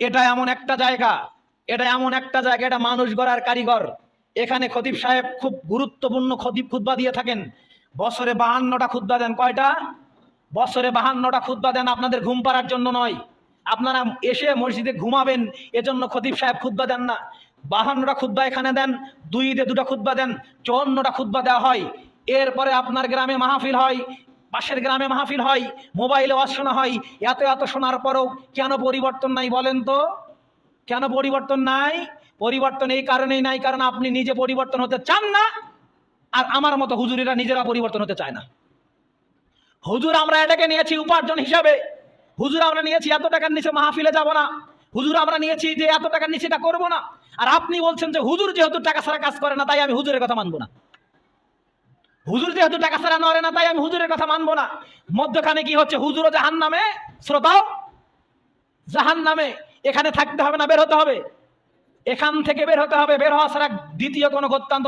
এটা এমন একটা জায়গা, এটা মানুষ গড়ার কারিগর। এখানে খতিব সাহেব খুব গুরুত্বপূর্ণ খুতবা দিয়ে থাকেন। বছরে 52টা খুতবা দেন। কয়টা? বছরে 52টা খুতবা দেন। আপনাদের ঘুম পাড়ার জন্য নয়, আপনারা এসে মসজিদে ঘুমাবেন এজন্য খতিব সাহেব খুতবা দেন না। 52টা খুতবা এখানে দেন, 2 ঈদে 2টা খুতবা দেন, 54টা খুতবা দেওয়া হয়। এরপরে আপনার গ্রামে মাহফিল হয়, পাশের গ্রামে মাহফিল হয়, মোবাইলে ওয়াজ শোনা হয়। এত শোনার পরেও কেন পরিবর্তন নাই বলেন তো? কেন পরিবর্তন নাই? পরিবর্তন এই কারণেই নাই, কারণ আপনি নিজে পরিবর্তন হতে চান না, আর আমার মতো হুজুরেরা নিজেরা পরিবর্তন হতে চায় না। হুজুর আমরা এটাকে নিয়েছি উপার্জন হিসাবে, হুজুর আমরা নিয়েছি এত টাকার নিচে মাহফিলে যাব না, হুজুর আমরা নিয়েছি যে এত টাকার নিচে এটা করবো না। আর আপনি বলছেন যে হুজুর যেহেতু টাকা ছাড়া কাজ করে না তাই আমি হুজুরের কথা মানবো না, হুজুর যেহেতু টাকা ছাড়া নড়ে না তাই আমি হুজুরের কথা মানবো না। মধ্যখানে কি হচ্ছে? হুজুরও জাহান্নামে, শ্রোতাও জাহান্নামে। এখানে থাকতে হবে না বের হতে হবে? এখান থেকে বের হতে হবে। বের হওয়া ছাড়া দ্বিতীয় কোনো গত্যন্তর